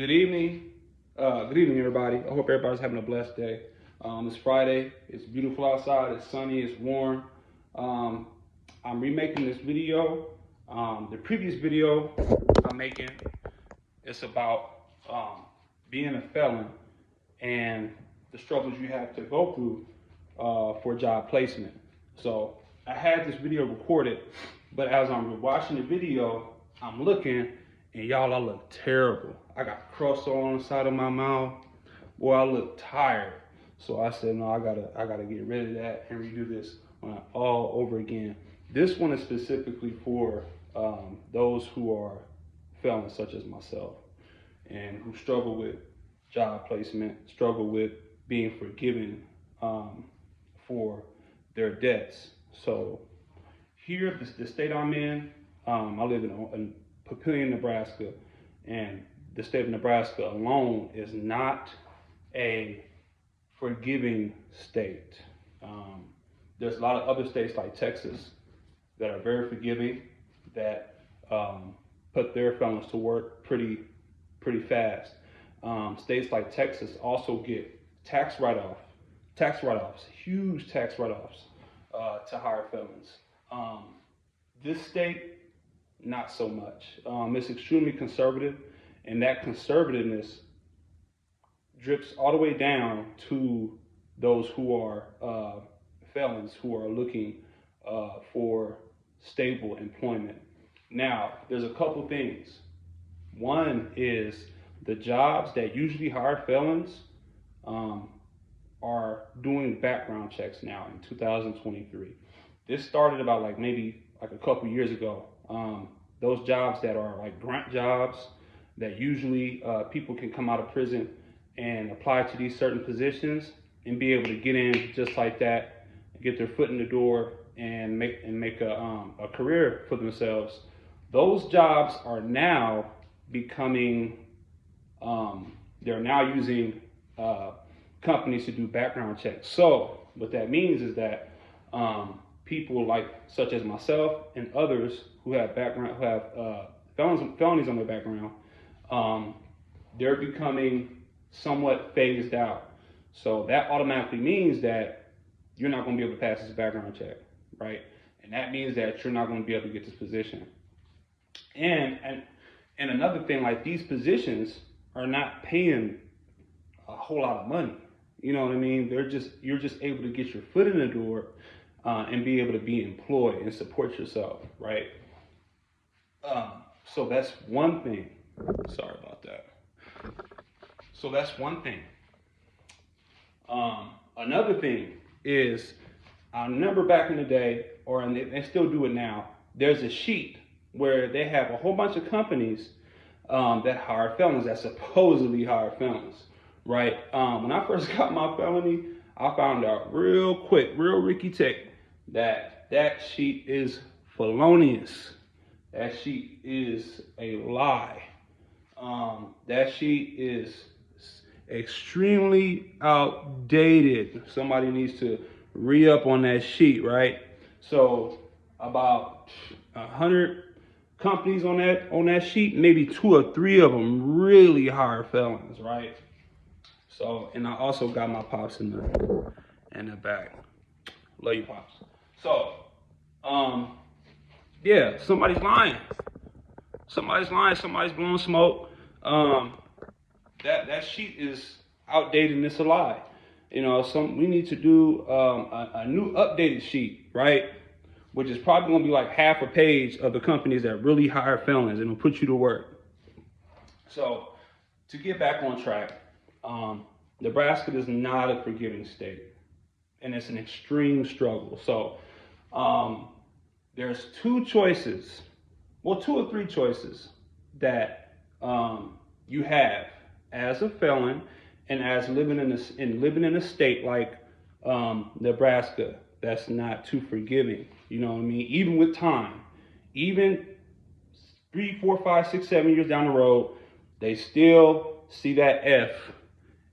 Good evening. Good evening, everybody. I hope everybody's having a blessed day. It's Friday. It's beautiful outside. It's sunny. It's warm. Um, I'm remaking this video. The previous video I'm making is about being a felon and the struggles you have to go through for job placement. So I had this video recorded, but as I'm watching the video, I'm looking, and y'all, I look terrible. I got crust all on the side of my mouth. Boy, I look tired. So I said, no, I gotta get rid of that and redo this all over again. This one is specifically for those who are felons, such as myself, and who struggle with job placement, struggle with being forgiven for their debts. So here, the state I'm in, I live in Papillion, Nebraska, and the state of Nebraska alone is not a forgiving state. There's a lot of other states like Texas that are very forgiving, that put their felons to work pretty fast. States like Texas also get tax write-offs, huge tax write-offs to hire felons. This state, not so much. It's extremely conservative, and that conservativeness drips all the way down to those who are felons, who are looking for stable employment. Now, there's a couple things. One is the jobs that usually hire felons are doing background checks now in 2023. This started about maybe a couple years ago. Those jobs that are like grunt jobs that usually people can come out of prison and apply to these certain positions and be able to get in just like that, get their foot in the door and make a career for themselves. Those jobs are now becoming, they're now using companies to do background checks. So what that means is that people such as myself and others who have felonies on their background, they're becoming somewhat phased out. So that automatically means that you're not going to be able to pass this background check, right? And that means that you're not going to be able to get this position. And another thing, like, these positions are not paying a whole lot of money. You know what I mean? You're just able to get your foot in the door and be able to be employed and support yourself, right? So that's one thing. Sorry about that. So that's one thing. Another thing is, I remember back in the day, and they still do it now, there's a sheet where they have a whole bunch of companies that hire felons, that supposedly hire felons, right? When I first got my felony, I found out real quick, real Ricky Tick, that sheet is felonious. That sheet is a lie. That sheet is extremely outdated. Somebody needs to re-up on that sheet, right? So about 100 companies on that sheet, maybe 2 or 3 of them really hire felons, right? So, and I also got my pops in the back. Love you, pops. So, yeah, somebody's lying. Somebody's blowing smoke. That sheet is outdated and it's a lie. You know, we need to do a new updated sheet, right? Which is probably gonna be like half a page of the companies that really hire felons and will put you to work. So, to get back on track, Nebraska is not a forgiving state, and it's an extreme struggle. So, there's 2 choices, 2 or 3 choices that you have as a felon and as living in a state like Nebraska that's not too forgiving. You know what I mean? Even with time, even 3, 4, 5, 6, 7 years down the road, they still see that F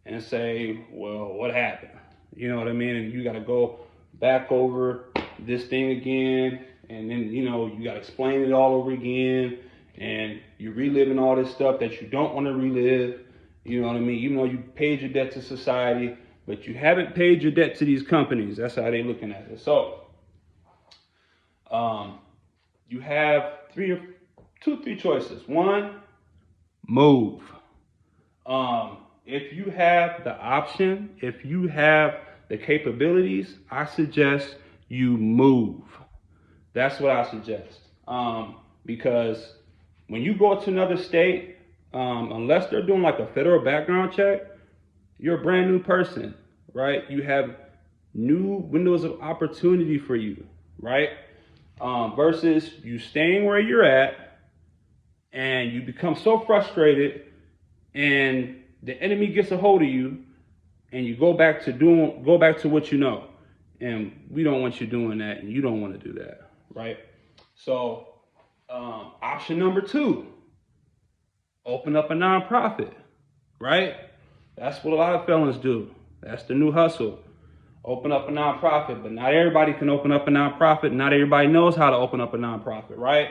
and say, well, what happened? You know what I mean? And you got to go back over this thing again, and then, you got to explain it all over again. and you're reliving all this stuff that you don't want to relive. You know what I mean? Even though you paid your debt to society, but you haven't paid your debt to these companies. That's how they're looking at it. So, you have three choices. One, move. If you have the option, if you have the capabilities, I suggest you move. That's what I suggest. Because when you go to another state, unless they're doing like a federal background check, you're a brand new person, right? You have new windows of opportunity for you, right? Versus you staying where you're at and you become so frustrated and the enemy gets a hold of you and you go back to what you know. And we don't want you doing that, and you don't want to do that, right? So, option number 2, open up a nonprofit, right? That's what a lot of felons do. That's the new hustle. Open up a nonprofit, but not everybody can open up a nonprofit. Not everybody knows how to open up a nonprofit, right?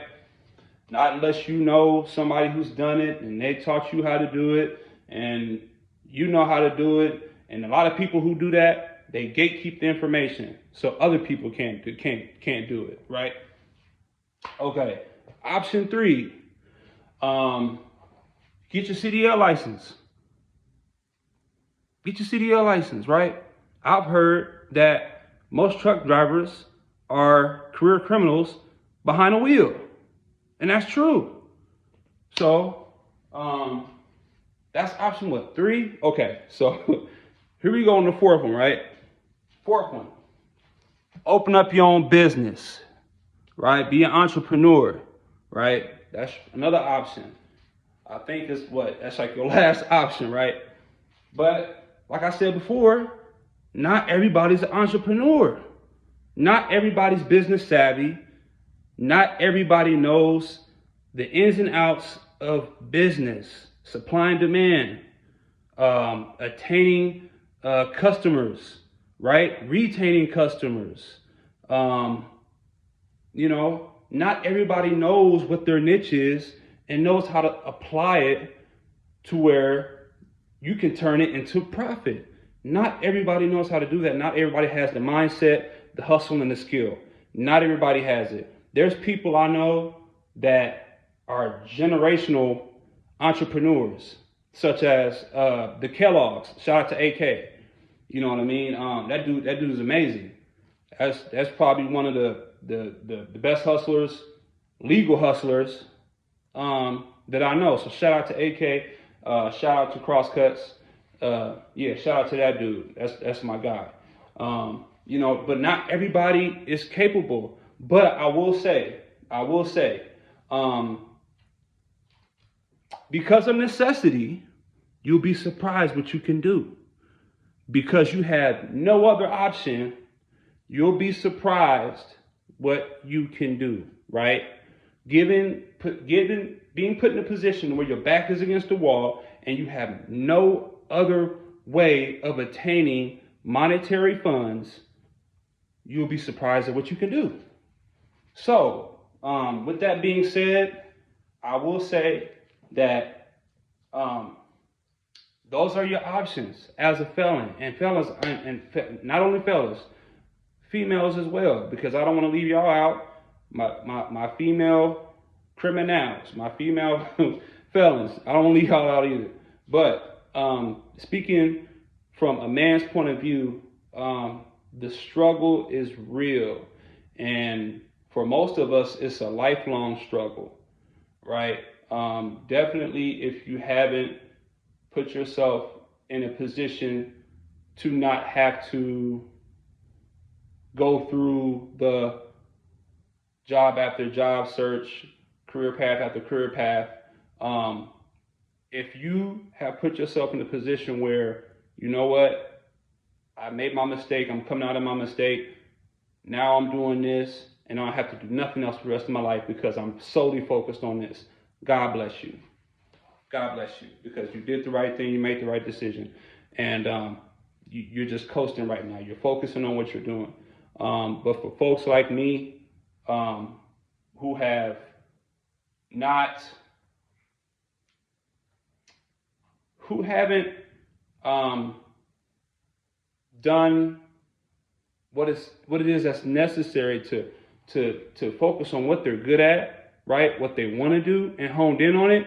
Not unless you know somebody who's done it and they taught you how to do it and you know how to do it. And a lot of people who do that, they gatekeep the information so other people can't do it, right? Okay. Option 3, get your CDL license. Get your CDL license, right? I've heard that most truck drivers are career criminals behind a wheel. And that's true. So, that's option what? 3? Okay, so here we go on the 4th one, right? 4th one. Open up your own business, right? Be an entrepreneur, right? That's another option. I think that's like your last option, right? But like I said before, not everybody's an entrepreneur. Not everybody's business savvy. Not everybody knows the ins and outs of business, supply and demand, attaining customers, right? Retaining customers. Not everybody knows what their niche is and knows how to apply it to where you can turn it into profit. Not everybody knows how to do that. Not everybody has the mindset, the hustle, and the skill. Not everybody has it. There's people I know that are generational entrepreneurs, such as the Kellogg's. Shout out to AK. You know what I mean? That dude is amazing. That's probably one of the best hustlers, legal hustlers that I know. So shout out to AK. Shout out to Crosscuts. Shout out to that dude. That's my guy. But not everybody is capable. But I will say, because of necessity, you'll be surprised what you can do. Because you have no other option, you'll be surprised what you can do, right? Being put in a position where your back is against the wall and you have no other way of attaining monetary funds, you'll be surprised at what you can do. So, with that being said, I will say that those are your options as a felon, and fellas, and not only fellas, females as well, because I don't want to leave y'all out. My female criminals, my female felons, I don't want to leave y'all out either. But speaking from a man's point of view, the struggle is real, and for most of us, it's a lifelong struggle, right? Definitely, if you haven't put yourself in a position to not have to go through the job after job search, career path after career path, if you have put yourself in a position where, you know what, I made my mistake, I'm coming out of my mistake, now I'm doing this, and I don't have to do nothing else for the rest of my life because I'm solely focused on this. God bless you. God bless you, because you did the right thing, you made the right decision, and you're just coasting right now. You're focusing on what you're doing. But for folks like me, who have not, who haven't done what it is that's necessary to focus on what they're good at, right? What they want to do, and honed in on it,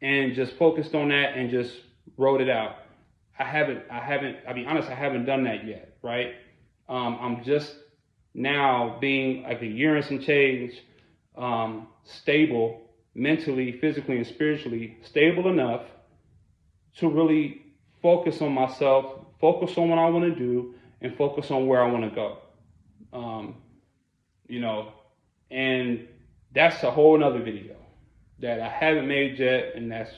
and just focused on that and just wrote it out. I'll be honest, I haven't done that yet, right? I'm just now being like a year and some change, stable mentally, physically, and spiritually, stable enough to really focus on myself, focus on what I want to do, and focus on where I want to go. And that's a whole nother video that I haven't made yet, and that's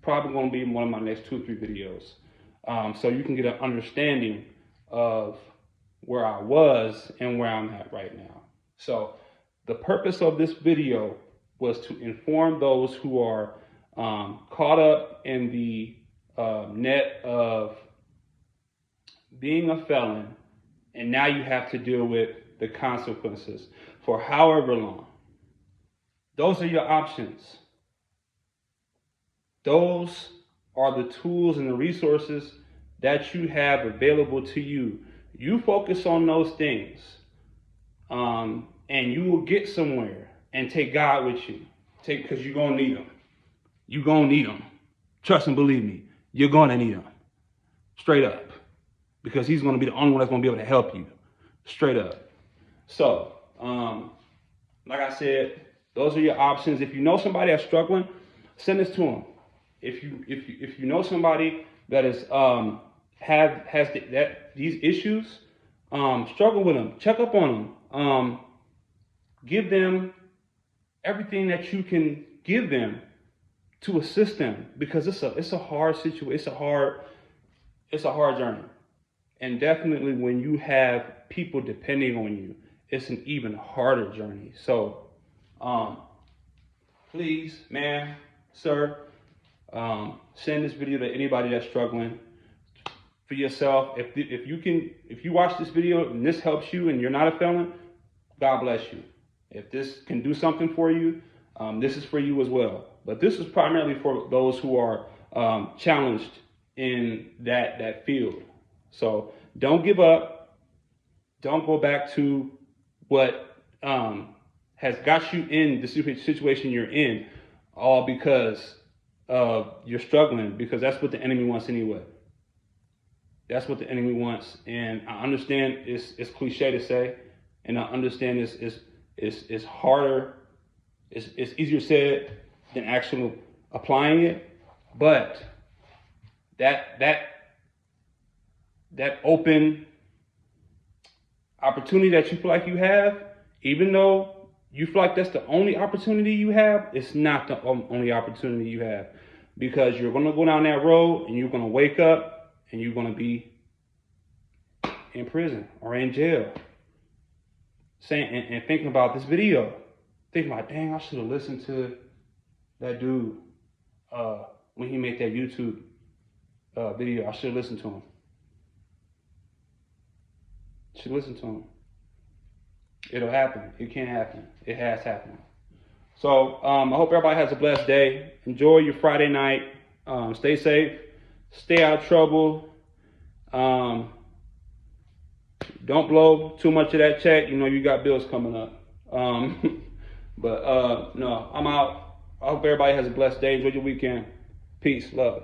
probably going to be one of my next 2 or 3 videos. So you can get an understanding of where I was and where I'm at right now. So the purpose of this video was to inform those who are caught up in the net of being a felon, and now you have to deal with the consequences for however long. Those are your options. Those are the tools and the resources that you have available to you. You focus on those things, and you will get somewhere, and take God with you. Because you're going to need them. You're going to need them. Trust and believe me, you're going to need them. Straight up. Because he's going to be the only one that's going to be able to help you. Straight up. So, like I said, those are your options. If you know somebody that's struggling, send this to them. If you know somebody that is has these issues, struggle with them, check up on them, give them everything that you can give them to assist them, because it's a hard situation. It's a hard journey, and definitely when you have people depending on you, it's an even harder journey. So, please, ma'am, sir, send this video to anybody that's struggling. For yourself, if you watch this video and this helps you and you're not a felon, God bless you. If this can do something for you, this is for you as well. But this is primarily for those who are challenged in that field. So don't give up. Don't go back to what has got you in the situation you're in, all because you're struggling, because that's what the enemy wants anyway. That's what the enemy wants. And I understand it's cliche to say, and I understand it's harder, it's easier said than actually applying it. But that open opportunity that you feel like you have, even though you feel like that's the only opportunity you have, it's not the only opportunity you have, because you're going to go down that road and you're going to wake up and you're going to be in prison or in jail. And thinking about this video, thinking about, dang, I should have listened to that dude when he made that YouTube video. I should have listened to him. Should listen to him. It'll happen. It can happen. It has happened. So I hope everybody has a blessed day. Enjoy your Friday night. Stay safe. Stay out of trouble. Don't blow too much of that check. You know you got bills coming up. But no, I'm out. I hope everybody has a blessed day. Enjoy your weekend. Peace. Love.